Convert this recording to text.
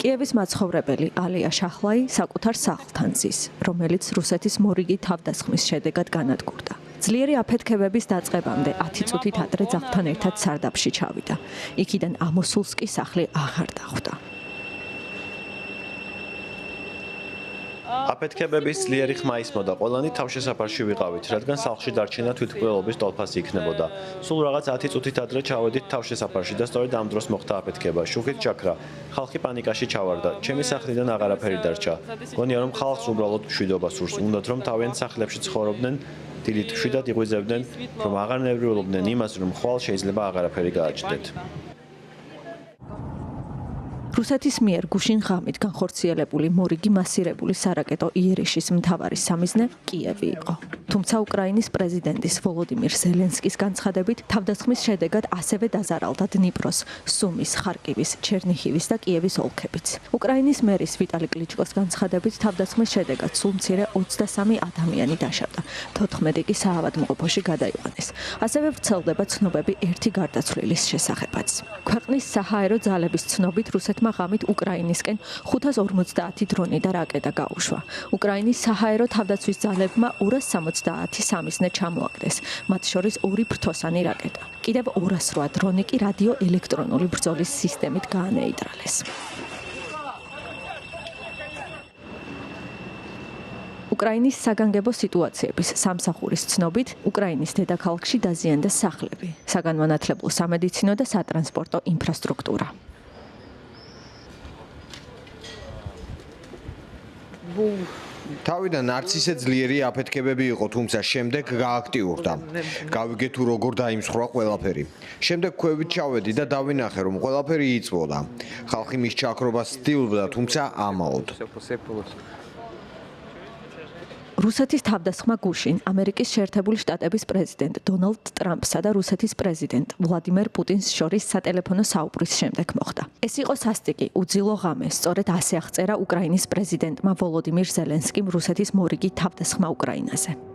კიევის მაცხოვრებელი ალია შაჰლაი საკუთარ სახლთან ზის, რომელიც რუსეთის მორიგი თავდასხმის შედეგად განადგურდა. ძლიერი აფეთქებების დაწყებამდე 10 წუთით ადრე ძაღლთან ერთად სარდაფში ჩავიდა. იქიდან ამოსულს კი სახლი აღარ დახვდა. აფეთქებების ძლიერი ხმა ისმოდა, ყველანი თავშესაფარში ვიყავით, რადგან სახლში დარჩენა თვითმკვლელობის ტოლფასი იქნებოდა. სულ რაღაც 10 წუთით ადრე ჩავედით თავშესაფარში და სწორედ ამ დროს მოხდა აფეთქება. შუქით ჩაქრა. ხალხი პანიკაში ჩავარდა. ჩემი სახლიდან აღარაფერი დარჩა. გონია რომ ხალხს უბრალოდ მშვიდობა სურს. უნდათ რომ თავიანთ სახლებში ცხოვრობდნენ, დილით მშვიდად იღვიძებდნენ, რომ აღარ ნერვიულობდნენ იმას, რომ ხვალ შეიძლება აღარაფერი გააჩნდეთ. რუსეთის მიერ გუშინ ღამით განხორციელებული მორიგი მასირებული სარაკეტო იერიშის მთავარი სამიზნე კიევი იყო. თუმცა უკრაინის პრეზიდენტის ვოლოდიმირ ზელენსკის განცხადებით თავდასხმის შედეგად ასევე დაზარალდა დნიპროს, სუმის, ხარკივის, ჩერნიჰივის და კიევის ოლქებიც. უკრაინის მერის ვიტალი კლიჩკოს განცხადებით თავდასხმის შედეგად სულ მცირე 23 ადამიანი დაშავდა, 14 კი საავადმყოფოში გადაიყვანეს. ასევე ვრცელდება ცნობები ერთი გარდაცვლილის შესახებაც. ქვეყნის საჰაერო ძალების ცნობით რუსეთმა ღამით უკრაინისკენ 550 დრონი და რაკეტა გაუშვა. უკრაინის საჰაერო თავდაცვის ძალებმა 270 სამიზნე ჩამოაგდეს, მათ შორის 2 ფრთოსანი რაკეტა. კიდევ 208 დრონი კი რადიოელექტრონული ბრძოლის სისტემით გაანეიტრალეს. უკრაინის საგანგებო სიტუაციების სამსახურის ცნობით, უკრაინის დედაქალაქში დაზიანდა სახლები, საგანმანათლებლო, სამედიცინო და სატრანსპორტო ინფრასტრუქტურა. თავიდან არც ისე ძლიერი აფეთქებები იყო, თუმცა შემდეგ გააქტიურდა. გავიგე თუ როგორ დაიმსხვრა ყველაფერი. შემდეგ ქვევით ჩავედი და დავინახე, რომ ყველაფერი იწვოდა. ხალხი მის ჩაქრობას ცდილობდა, თუმცა ამაოდ. რუსეთის თავდასხმა გუშინ ამერიკის შეერთებული შტატების პრეზიდენტ დონალდ ტრამპსა და რუსეთის პრეზიდენტ ვლადიმერ პუტინს შორის სატელეფონო საუბრის შემდეგ მოხდა. ეს იყო სასტიკი, უძილო ღამე, სწორედ ასე აღწერა უკრაინის პრეზიდენტმა ვოლოდიმირ ზელენსკიმ რუსეთის მორიგი თავდასხმა უკრაინაზე.